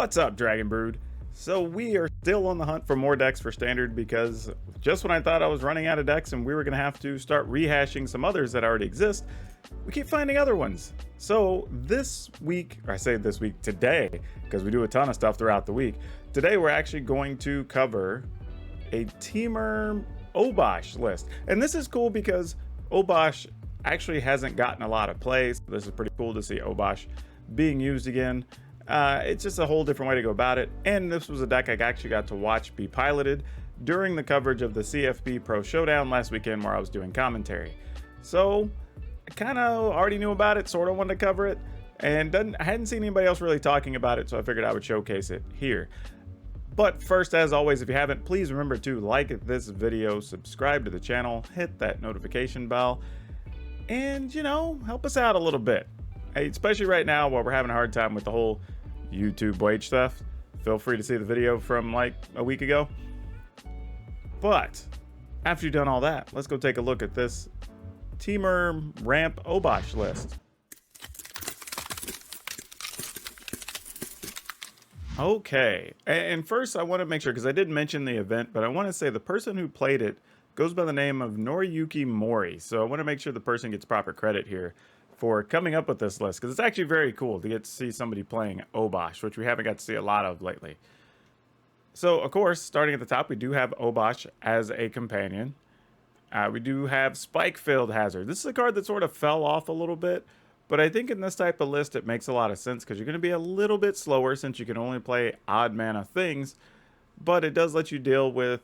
What's up, Dragon Brood? So we are still on the hunt for more decks for Standard because just when I thought I was running out of decks and we were going to have to start rehashing some others that already exist, we keep finding other ones. So this week, or I say this week, today, because we do a ton of stuff throughout the week, today we're actually going to cover a Temur Obosh list. And this is cool because Obosh actually hasn't gotten a lot of play. So this is pretty cool to see Obosh being used again. It's just a whole different way to go about it, and this was a deck I actually got to watch be piloted during the coverage of the CFP Pro Showdown last weekend where I was doing commentary. So I kind of already knew about it, sort of wanted to cover it, and I hadn't seen anybody else really talking about it, so I figured I would showcase it here. But first, as always, if you haven't, please remember to like this video, subscribe to the channel, hit that notification bell, and, you know, help us out a little bit. Especially right now while we're having a hard time with the whole YouTube wage stuff. Feel free to see the video from like a week ago. But after you've done all that, let's go take a look at this Temur Ramp Obosh list. Okay, and first I want to make sure, because I did mention the event, but I want to say the person who played it goes by the name of Noriyuki Mori. So I want to make sure the person gets proper credit here for coming up with this list, because it's actually very cool to get to see somebody playing Obosh, which we haven't got to see a lot of lately. So, of course, starting at the top, we do have Obosh as a companion. We do have Spike-Filled Hazard. This is a card that sort of fell off a little bit, but I think in this type of list it makes a lot of sense because you're going to be a little bit slower since you can only play odd mana things, but it does let you deal with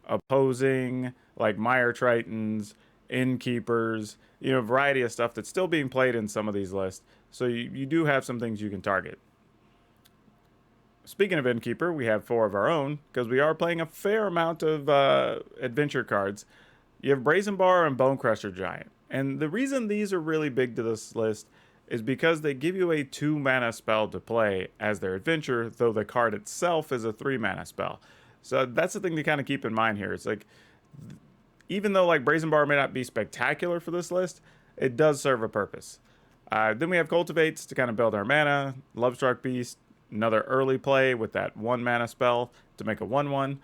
opposing, like Mire Tritons, Innkeepers, you know, a variety of stuff that's still being played in some of these lists. So you do have some things you can target. Speaking of Innkeeper, we have 4 of our own, because we are playing a fair amount of adventure cards. You have Brazen Bar and Bone Crusher Giant. And the reason these are really big to this list is because they give you a 2 mana spell to play as their adventure, though the card itself is a 3 mana spell. So that's the thing to kind of keep in mind here. It's like, even though like Brazen Bar may not be spectacular for this list, it does serve a purpose. Then we have Cultivates to kind of build our mana. Lovestruck Beast, another early play with that 1 mana spell to make a 1/1.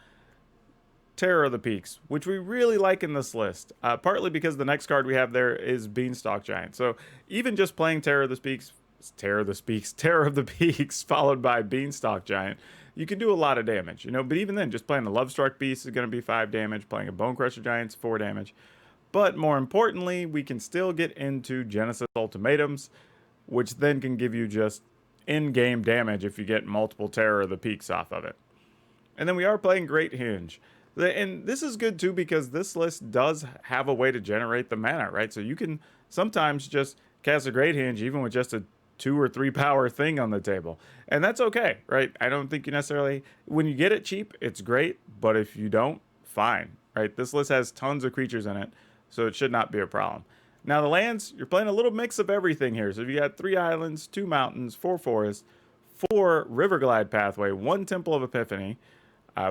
Terror of the Peaks, which we really like in this list, partly because the next card we have there is Beanstalk Giant. So even just playing Terror of the Peaks followed by Beanstalk Giant, you can do a lot of damage, you know, but even then, just playing the Lovestruck Beast is going to be 5 damage, playing a Bone Crusher Giant's 4 damage. But more importantly, we can still get into Genesis Ultimatums, which then can give you just in-game damage if you get multiple Terror of the Peaks off of it. And then we are playing Great Hinge. And this is good too because this list does have a way to generate the mana, right? So you can sometimes just cast a Great Hinge even with just a 2 or 3 power thing on the table, and that's okay, right? I don't think you necessarily, when you get it cheap, it's great, but if you don't, fine, right? This list has tons of creatures in it, so it should not be a problem. Now the lands, you're playing a little mix of everything here. So if you got 3 islands, 2 mountains, 4 forests, 4 Riverglide pathway, 1 Temple of Epiphany,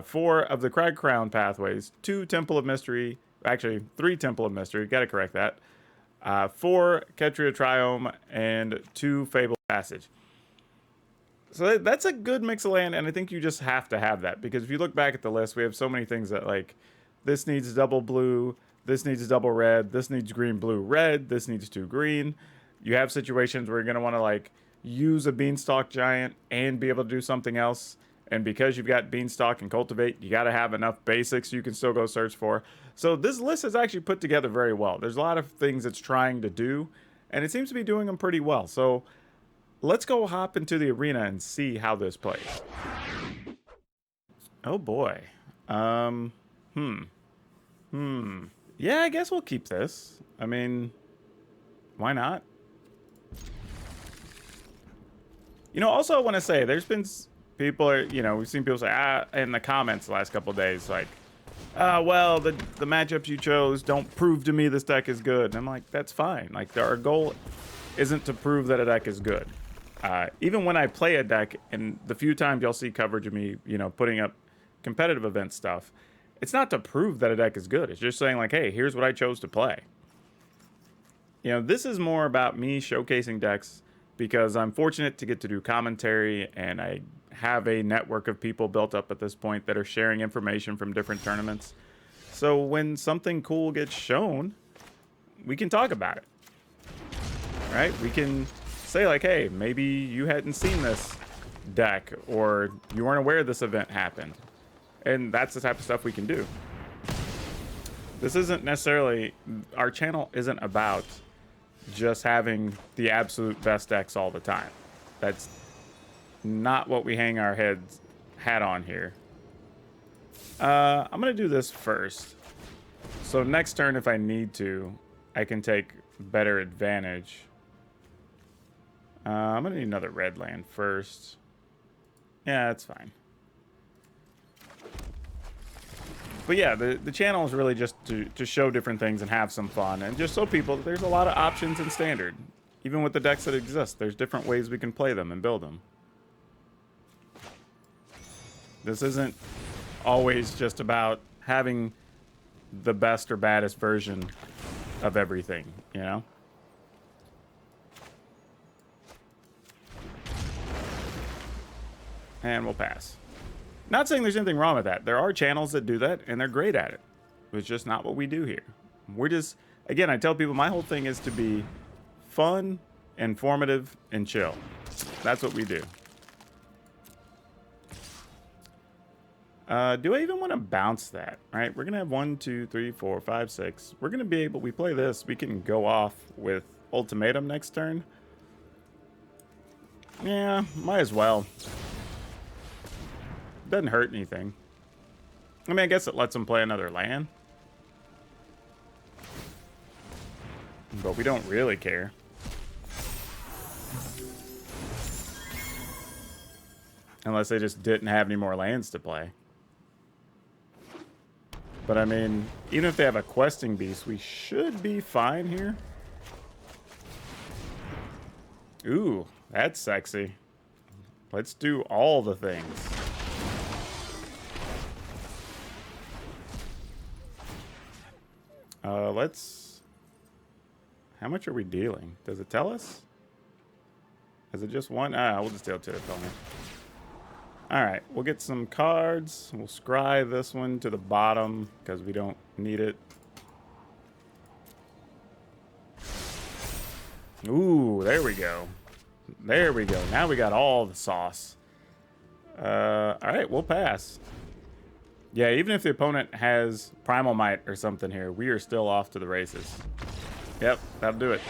4 of the Crag Crown pathways, 2 Temple of Mystery, actually 3 Temple of Mystery, gotta correct that. 4 Ketria Triome, and 2 Fable Passage. So that's a good mix of land, and I think you just have to have that, because if you look back at the list, we have so many things that, like, this needs double blue, this needs double red, this needs green, blue, red, this needs 2 green. You have situations where you're going to want to, like, use a Beanstalk Giant and be able to do something else. And because you've got Beanstalk and Cultivate, you got to have enough basics you can still go search for. So this list is actually put together very well. There's a lot of things it's trying to do, and it seems to be doing them pretty well. So let's go hop into the arena and see how this plays. Oh boy. Yeah, I guess we'll keep this. I mean, why not? You know, also I want to say, there's been people are, you know, we've seen people say in the comments the last couple of days, like, well, the matchups you chose don't prove to me this deck is good. And I'm like, that's fine. Like, our goal isn't to prove that a deck is good. Even when I play a deck, and the few times y'all see coverage of me, you know, putting up competitive event stuff, it's not to prove that a deck is good. It's just saying, like, hey, here's what I chose to play. You know, this is more about me showcasing decks because I'm fortunate to get to do commentary, and I have a network of people built up at this point that are sharing information from different tournaments. So when something cool gets shown, we can talk about it, right? We can say like, hey, maybe you hadn't seen this deck, or you weren't aware this event happened. And that's the type of stuff we can do. This isn't necessarily, our channel isn't about just having the absolute best decks all the time. That's not what we hang our hat on here. I'm gonna do this first. So next turn, if I need to, I can take better advantage. I'm gonna need another red land first. Yeah, that's fine. But yeah, the channel is really just to show different things and have some fun, and just show people that there's a lot of options in Standard. Even with the decks that exist, there's different ways we can play them and build them. This isn't always just about having the best or baddest version of everything, you know? And we'll pass. Not saying there's anything wrong with that. There are channels that do that, and they're great at it. It's just not what we do here. We're just, again, I tell people my whole thing is to be fun, informative, and chill. That's what we do. Do I even want to bounce that? Right? We're going to have 1, 2, 3, 4, 5, 6. We're going to be able, we play this, we can go off with Ultimatum next turn. Yeah, might as well. Doesn't hurt anything. I mean, I guess it lets them play another land. But we don't really care. Unless they just didn't have any more lands to play. But I mean, even if they have a questing beast, we should be fine here. Ooh, that's sexy. Let's do all the things. How much are we dealing? Does it tell us? Is it just one? We'll just deal 2 opponent. Alright, we'll get some cards. We'll scry this one to the bottom because we don't need it. Ooh, there we go. There we go. Now we got all the sauce. Alright, we'll pass. Yeah, even if the opponent has Primal Might or something here, we are still off to the races. Yep, that'll do it.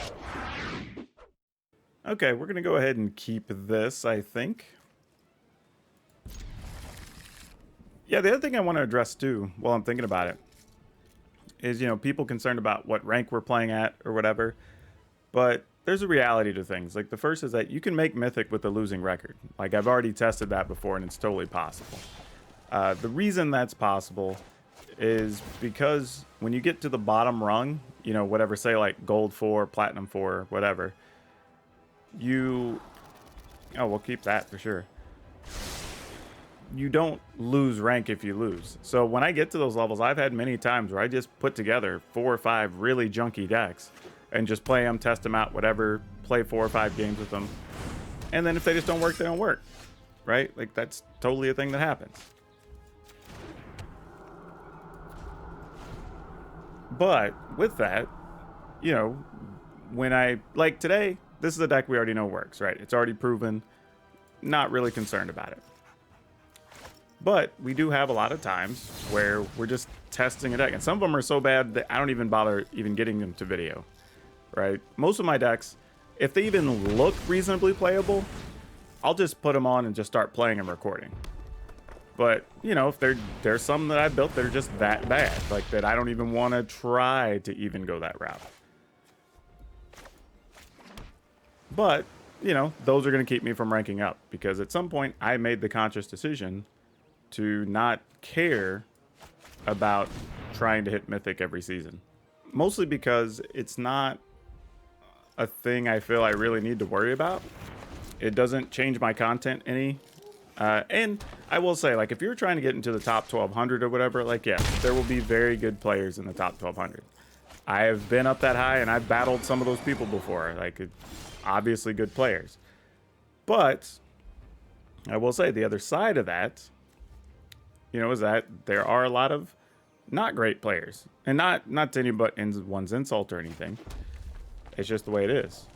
Okay, we're going to go ahead and keep this, I think. Yeah, the other thing I want to address too, while I'm thinking about it, is, you know, people concerned about what rank we're playing at or whatever. But there's a reality to things. Like, the first is that you can make Mythic with a losing record. Like, I've already tested that before, and it's totally possible. The reason that's possible is because when you get to the bottom rung, you know, whatever, say like gold 4, platinum 4, whatever, you... Oh, we'll keep that for sure. You don't lose rank if you lose. So when I get to those levels, I've had many times where I just put together 4 or 5 really junky decks and just play them, test them out, whatever, play 4 or 5 games with them. And then if they just don't work, they don't work, right? Like, that's totally a thing that happens. But with that, you know, when I, like today, this is a deck we already know works, right? It's already proven, not really concerned about it. But we do have a lot of times where we're just testing a deck, and some of them are so bad that I don't even bother even getting them to video, right? Most of my decks, if they even look reasonably playable, I'll just put them on and just start playing and recording. But, you know, if there's some that I built that are just that bad, like that I don't even want to try to even go that route. But, you know, those are going to keep me from ranking up, because at some point I made the conscious decision to not care about trying to hit Mythic every season. Mostly because it's not a thing I feel I really need to worry about. It doesn't change my content any. And I will say, like, if you're trying to get into the top 1200 or whatever, like, yeah, there will be very good players in the top 1200. I have been up that high, and I've battled some of those people before. Like, obviously good players. But I will say the other side of that, you know, is that there are a lot of not great players. And not to anyone's insult or anything. It's just the way it is.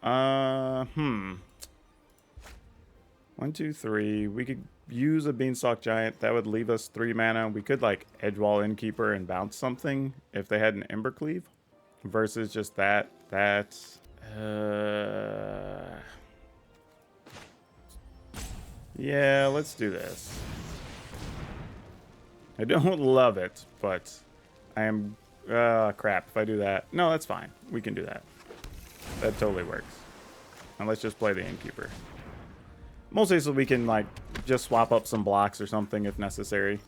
1, 2, 3. We could use a Beanstalk Giant. That would leave us 3 mana. We could like Edgewall Innkeeper and bounce something if they had an Embercleave. Versus just that. Yeah, let's do this. I don't love it, but I am... crap, if I do that... No, that's fine. We can do that. That totally works. And let's just play the Innkeeper. Mostly so we can, like, just swap up some blocks or something if necessary.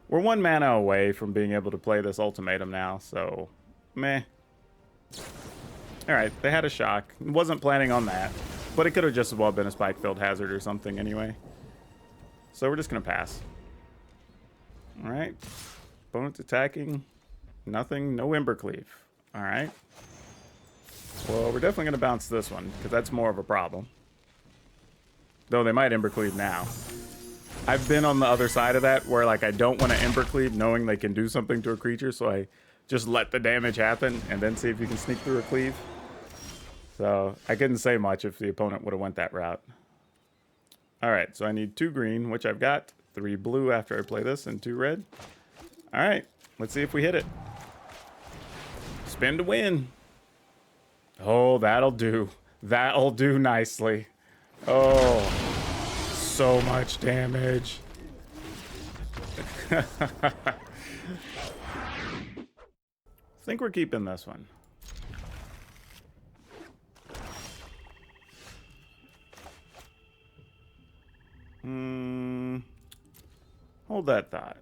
We're 1 mana away from being able to play this Ultimatum now, so... Meh. Alright, they had a shock. Wasn't planning on that. But it could have just as well been a Spike-Filled Hazard or something anyway. So we're just going to pass. Alright. Opponent's attacking. Nothing. No Embercleave. Alright. Well, we're definitely going to bounce this one, because that's more of a problem. Though they might Embercleave now. I've been on the other side of that, where like I don't want to Embercleave knowing they can do something to a creature, so I just let the damage happen, and then see if you can sneak through a cleave. So, I couldn't say much if the opponent would have went that route. Alright, so I need 2 green, which I've got. 3 blue after I play this, and 2 red. Alright, let's see if we hit it. Spin to win. Oh, that'll do. That'll do nicely. Oh, so much damage. I think we're keeping this one. Hold that thought.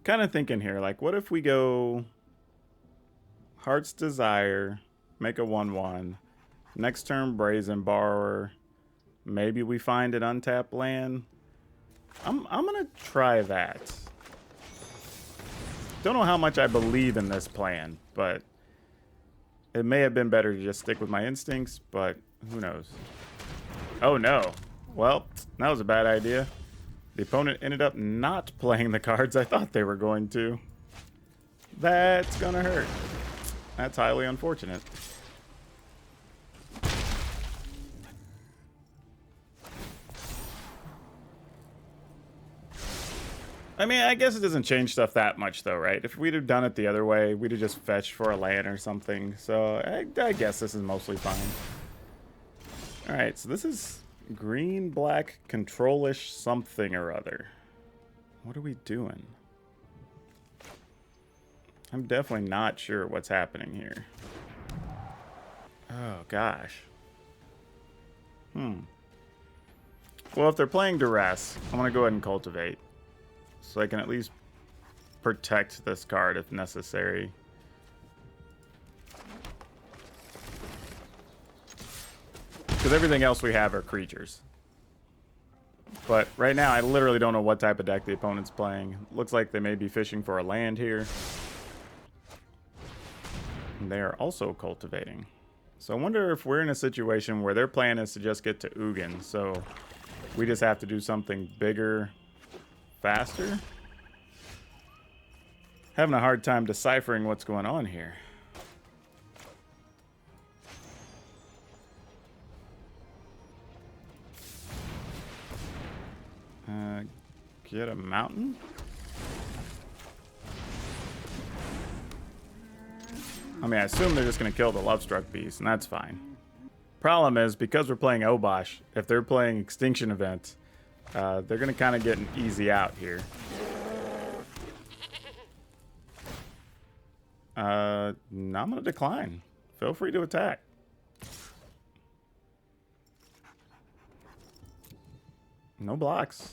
Kind of thinking here, like, what if we go Heart's Desire, make a 1/1, next turn Brazen Borrower, maybe we find an untapped land. I'm gonna try that. Don't know how much I believe in this plan, but it may have been better to just stick with my instincts, but who knows. Oh no. Well, that was a bad idea. The opponent ended up not playing the cards I thought they were going to. That's gonna hurt. That's highly unfortunate. I mean, I guess it doesn't change stuff that much, though, right? If we'd have done it the other way, we'd have just fetched for a land or something. So I guess this is mostly fine. Alright, so this is green-black control-ish something or other. What are we doing? I'm definitely not sure what's happening here. Oh, gosh. Well, if they're playing Duress, I'm going to go ahead and Cultivate. So I can at least protect this card if necessary. Because everything else we have are creatures. But right now, I literally don't know what type of deck the opponent's playing. Looks like they may be fishing for a land here. And they are also cultivating. So I wonder if we're in a situation where their plan is to just get to Ugin. So we just have to do something bigger, faster. Having a hard time deciphering what's going on here. Get a mountain? I mean, I assume they're just going to kill the Lovestruck Beast, and that's fine. Problem is, because we're playing Obosh, if they're playing Extinction Event, they're going to kind of get an easy out here. No, I'm going to decline. Feel free to attack. No blocks.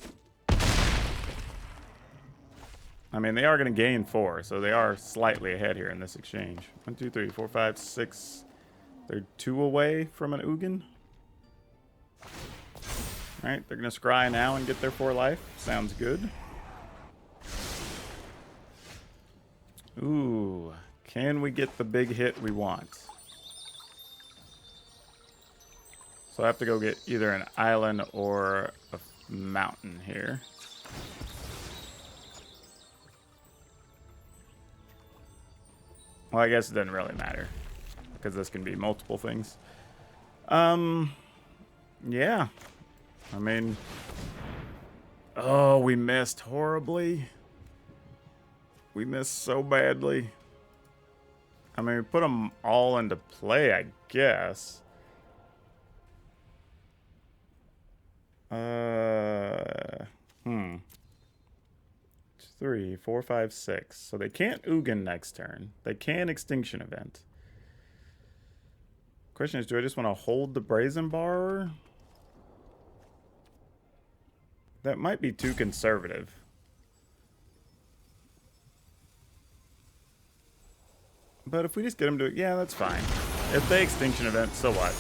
I mean, they are going to gain 4, so they are slightly ahead here in this exchange. 1, 2, 3, 4, 5, 6. They're 2 away from an Ugin. Alright, they're going to scry now and get their 4 life. Sounds good. Ooh, can we get the big hit we want? So I have to go get either an island or a mountain here. Well, I guess it doesn't really matter, because this can be multiple things. Yeah. I mean... Oh, we missed horribly. We missed so badly. I mean, we put them all into play, I guess. 3, 4, 5, 6. So they can't Ugin next turn. They can Extinction Event. Question is, do I just want to hold the Brazen Borrower? That might be too conservative. But if we just get them to it, yeah, that's fine. If they Extinction Event, so what?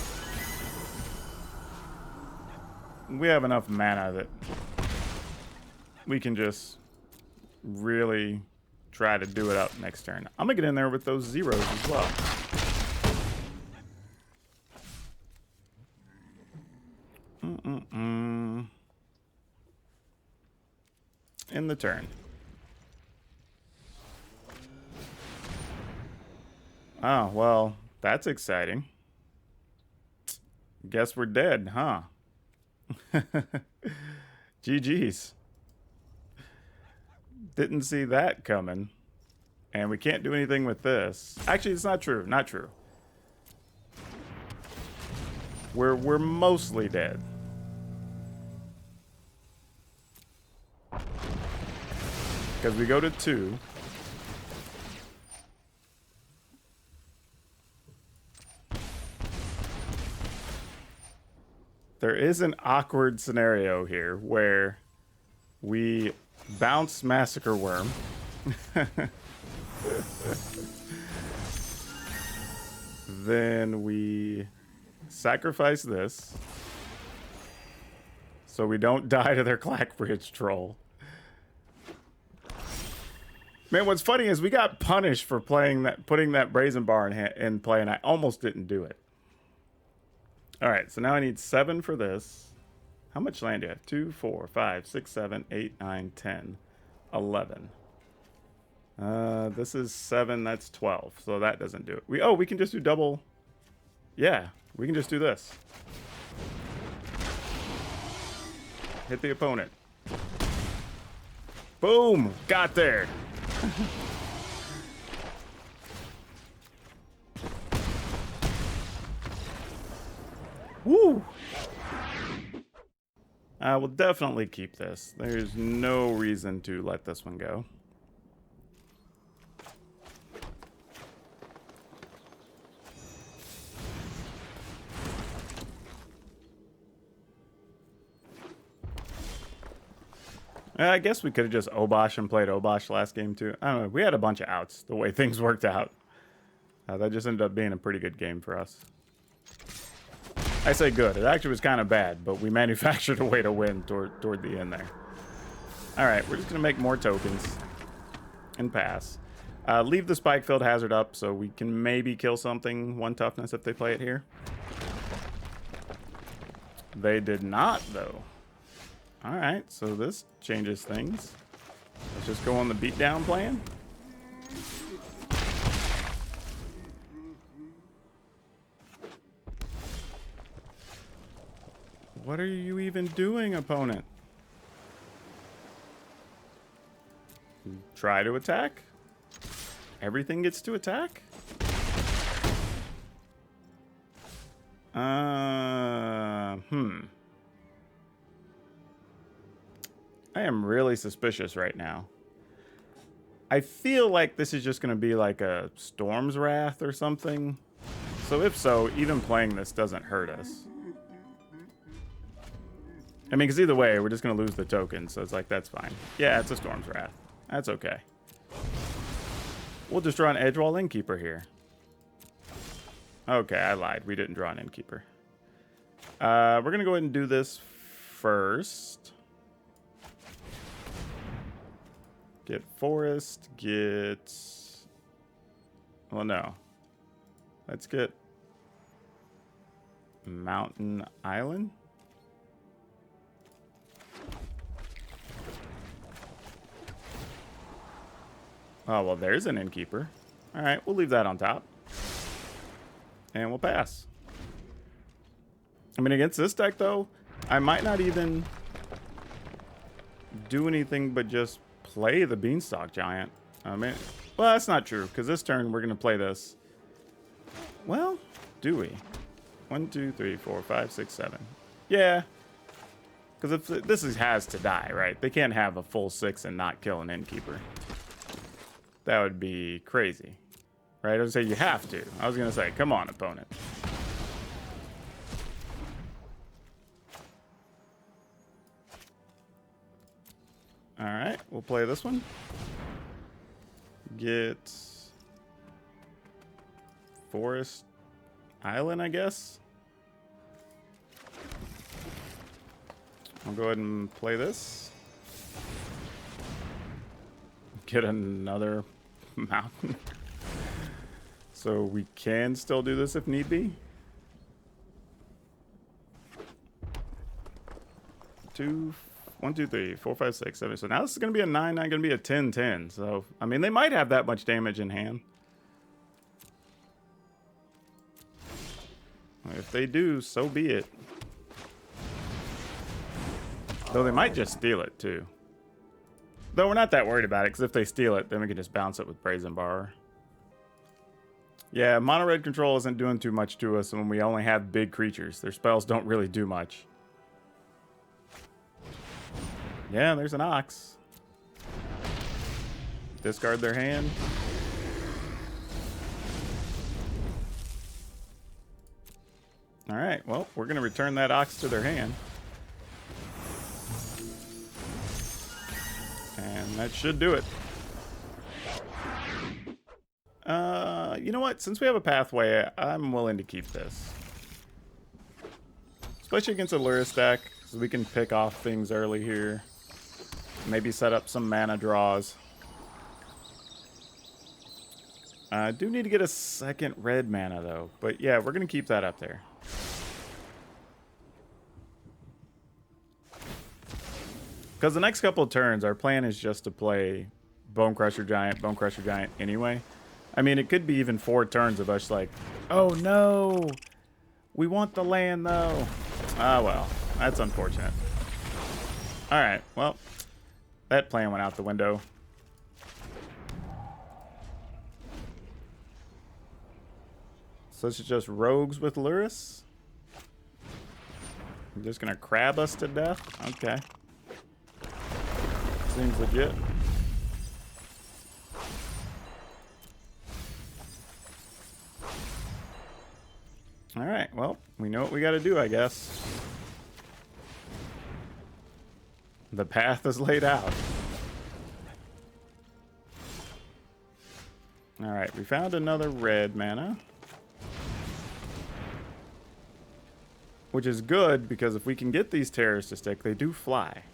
We have enough mana that we can just really try to do it up next turn. I'm gonna get in there with those zeros as well. In the turn. Oh, well, that's exciting. Guess we're dead, huh? GG's. Didn't see that coming. And we can't do anything with this. Actually, it's not true. Not true. We're mostly dead. Because we go to 2. There is an awkward scenario here where we bounce Massacre Worm. Then we sacrifice this so we don't die to their Clackbridge Troll. Man, what's funny is we got punished for putting that Brazen Bar in play, and I almost didn't do it. All right, so now I need 7 for this. How much land do I have? 2, 4, 5, 6, 7, 8, 9, 10, 11. This is 7. That's 12. So that doesn't do it. We can just do double. Yeah, we can just do this. Hit the opponent. Boom! Got there. Woo! I will definitely keep this. There's no reason to let this one go. I guess we could have just Obosh and played Obosh last game too. I don't know. We had a bunch of outs the way things worked out. That just ended up being a pretty good game for us. I say good. It actually was kind of bad, but we manufactured a way to win toward the end there. All right, we're just going to make more tokens and pass. Leave the Spike-Filled Hazard up so we can maybe kill something 1 toughness if they play it here. They did not, though. All right, so this changes things. Let's just go on the beatdown plan. What are you even doing, opponent? Try to attack? Everything gets to attack? I am really suspicious right now. I feel like this is just going to be like a Storm's Wrath or something. So if so, even playing this doesn't hurt us. I mean, because either way, we're just going to lose the token. So it's like, that's fine. Yeah, it's a Storm's Wrath. That's okay. We'll just draw an Edgewall Innkeeper here. Okay, I lied. We didn't draw an Innkeeper. We're going to go ahead and do this first. Get Forest, get... Well, no. Let's get... Mountain Island. Oh, well, there's an innkeeper. All right, we'll leave that on top. And we'll pass. I mean, against this deck, though, I might not even do anything but just play the Beanstalk Giant. I mean, well, that's not true, because this turn we're going to play this. Well, do we? 1, 2, 3, 4, 5, 6, 7. Yeah. Because if this has to die, right? They can't have a full 6 and not kill an innkeeper. That would be crazy. Right? I would say you have to. I was going to say, come on, opponent. Alright, we'll play this one. Get Forest Island, I guess. I'll go ahead and play this. Get another mountain. So we can still do this if need be. 1, 2, 3, 4, 5, 6, 7. So now this is going to be a 9, not going to be a 10, 10. So, I mean, they might have that much damage in hand. If they do, so be it. Though they might just steal it, too. Though we're not that worried about it, because if they steal it, then we can just bounce it with Brazen Borrower. Yeah, mono red control isn't doing too much to us when we only have big creatures. Their spells don't really do much. Yeah, there's an Ox. Discard their hand. Alright, well, we're going to return that Ox to their hand. And that should do it. You know what? Since we have a pathway, I'm willing to keep this. Especially against a Lurrus deck, so we can pick off things early here. Maybe set up some mana draws. I do need to get a second red mana, though. But yeah, we're going to keep that up there. Because the next couple of turns, our plan is just to play Bone Crusher Giant anyway. I mean, it could be even 4 turns of us like, oh no, we want the land though. Ah, well, that's unfortunate. All right, well, that plan went out the window. So this is just rogues with Lurrus. I'm just gonna crab us to death. Okay. Seems legit. Alright, well, we know what we gotta do, I guess. The path is laid out. Alright, we found another red mana. Which is good, because if we can get these terrors to stick, they do fly.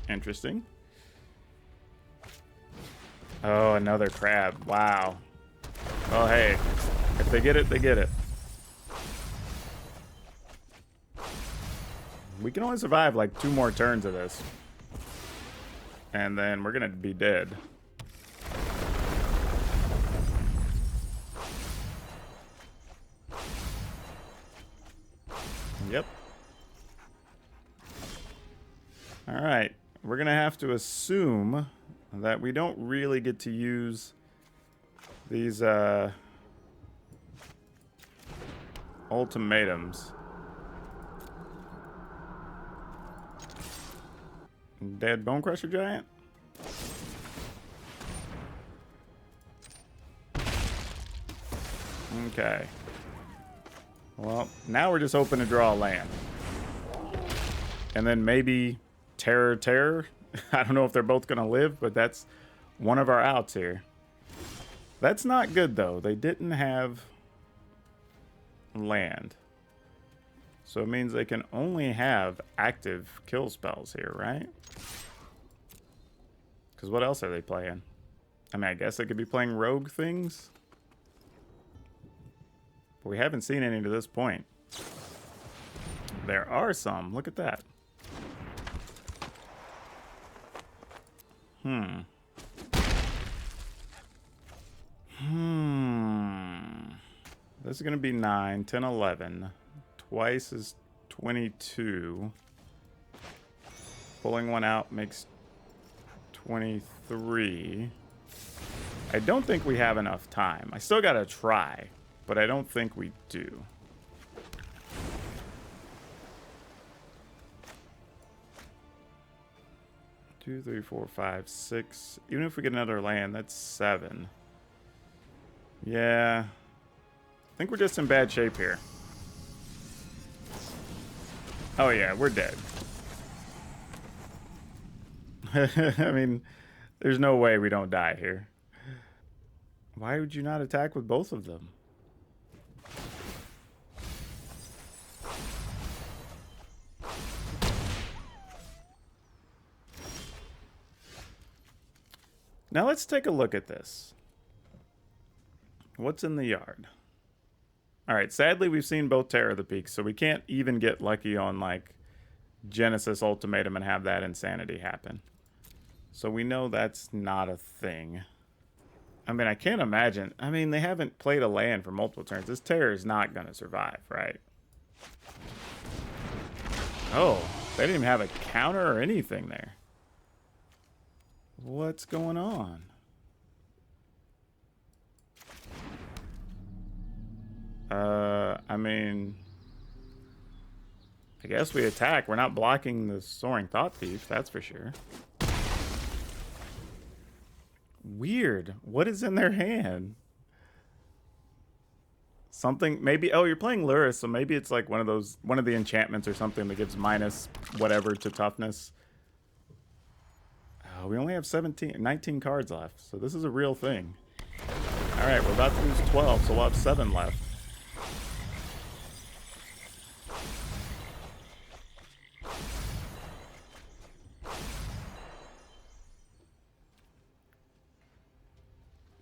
Interesting. Oh, another crab. Wow. Oh, hey. If they get it, they get it. We can only survive like 2 more turns of this. And then we're going to be dead. Yep. All right. We're going to have to assume that we don't really get to use these ultimatums. Dead Bone Crusher Giant? Okay. Well, now we're just hoping to draw a land. And then maybe Terror. I don't know if they're both going to live, but that's one of our outs here. That's not good, though. They didn't have land. So it means they can only have active kill spells here, right? Because what else are they playing? I mean, I guess they could be playing rogue things. But we haven't seen any to this point. There are some. Look at that. This is going to be 9, 10, 11. Twice is 22. Pulling one out makes 23. I don't think we have enough time. I still got to try, but I don't think we do. Two, three, 4, 5, 6. Even if we get another land, that's 7. Yeah. I think we're just in bad shape here. Oh yeah, we're dead. I mean, there's no way we don't die here. Why would you not attack with both of them? Now let's take a look at this. What's in the yard? All right, sadly we've seen both Terror of the Peaks, so we can't even get lucky on like Genesis Ultimatum and have that insanity happen. So we know that's not a thing. I mean, I can't imagine. I mean, they haven't played a land for multiple turns. This Terror is not going to survive, right? Oh, they didn't even have a counter or anything there. What's going on? I mean, I guess we attack. We're not blocking the Soaring Thought Thief, that's for sure. Weird. What is in their hand? Something, maybe, oh, you're playing Luris, so maybe it's like one of the enchantments or something that gives minus whatever to toughness. Oh, we only have 19 cards left, so this is a real thing. All right, we're about to lose 12, so we'll have 7 left.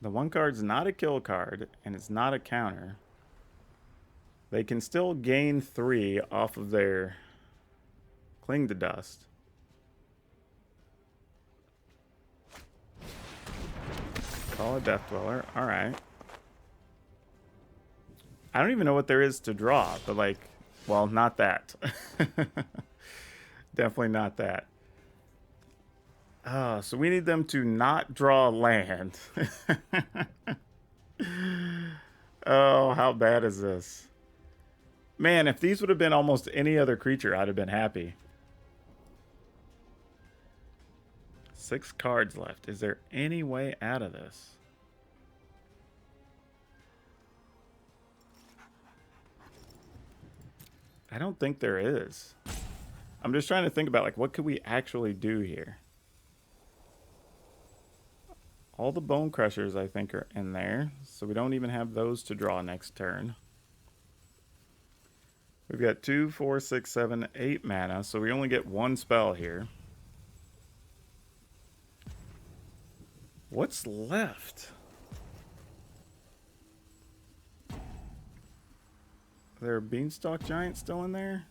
The one card's not a kill card, and it's not a counter. They can still gain 3 off of their Cling to Dust. Call a Death Dweller. Alright. I don't even know what there is to draw, but like, well, not that. Definitely not that. So we need them to not draw land. Oh, how bad is this? Man, if these would have been almost any other creature, I'd have been happy. 6 cards left. Is there any way out of this? I don't think there is. I'm just trying to think about, like, what could we actually do here? All the Bone Crushers, I think, are in there. So we don't even have those to draw next turn. We've got 2, 4, 6, 7, 8 mana. So we only get 1 spell here. What's left? Is there a Beanstalk Giant still in there?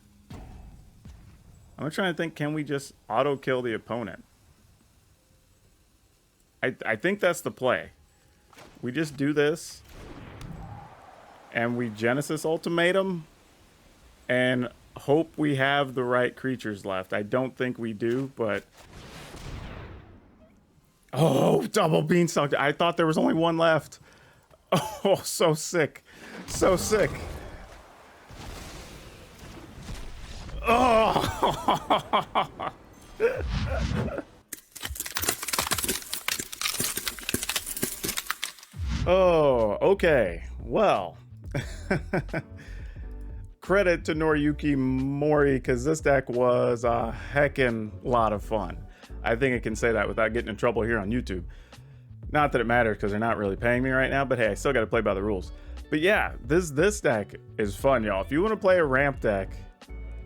I'm trying to think, can we just auto-kill the opponent? I think that's the play. We just do this, and we Genesis Ultimatum, and hope we have the right creatures left. I don't think we do, but... Oh, double Beanstalk. I thought there was only 1 left. Oh, so sick. So sick. Oh! Oh, okay. Well, credit to Noriyuki Mori, because this deck was a heckin' lot of fun. I think I can say that without getting in trouble here on YouTube. Not that it matters, because they're not really paying me right now, but hey, I still got to play by the rules. But yeah, this deck is fun, y'all. If you want to play a ramp deck,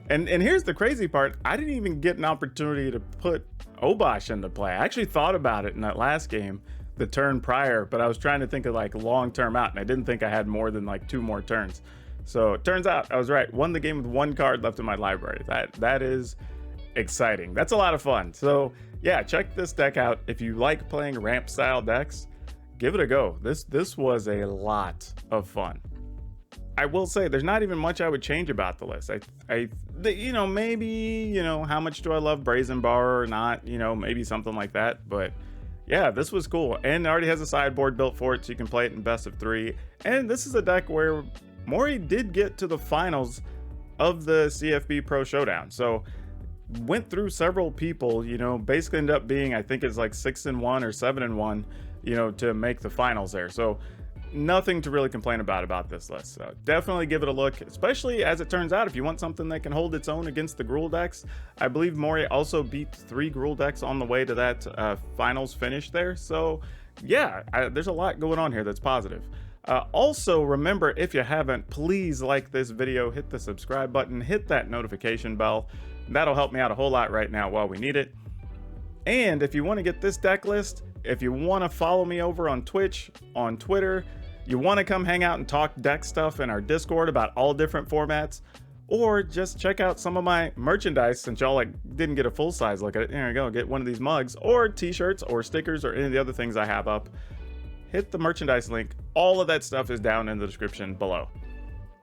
and here's the crazy part, I didn't even get an opportunity to put Obosh into play. I actually thought about it in that last game, the turn prior, but I was trying to think of like long term out, and I didn't think I had more than like 2 more turns. So it turns out I was right. Won the game with 1 card left in my library. That is exciting. That's a lot of fun. So yeah, check this deck out. If you like playing ramp style decks, give it a go. This was a lot of fun. I will say there's not even much I would change about the list. Maybe, how much do I love Brazen Bar or not? Maybe something like that. But yeah, this was cool. And it already has a sideboard built for it, so you can play it in best of 3. And this is a deck where Mori did get to the finals of the CFB Pro Showdown. So went through several people, basically ended up being, I think it's like 6-1 or 7-1, to make the finals there. So nothing to really complain about this list. So definitely give it a look, especially as it turns out, if you want something that can hold its own against the Gruul decks. I believe Mori also beat 3 Gruul decks on the way to that finals finish there. So yeah, there's a lot going on here that's positive. Also, remember, if you haven't, please like this video, hit the subscribe button, hit that notification bell. That'll help me out a whole lot right now while we need it. And if you want to get this deck list, if you want to follow me over on Twitch, on Twitter, you want to come hang out and talk deck stuff in our Discord about all different formats, or just check out some of my merchandise since y'all didn't get a full size look at it. There you go, get one of these mugs or t-shirts or stickers or any of the other things I have up. Hit the merchandise link. All of that stuff is down in the description below.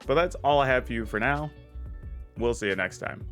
But that's all I have for you for now. We'll see you next time.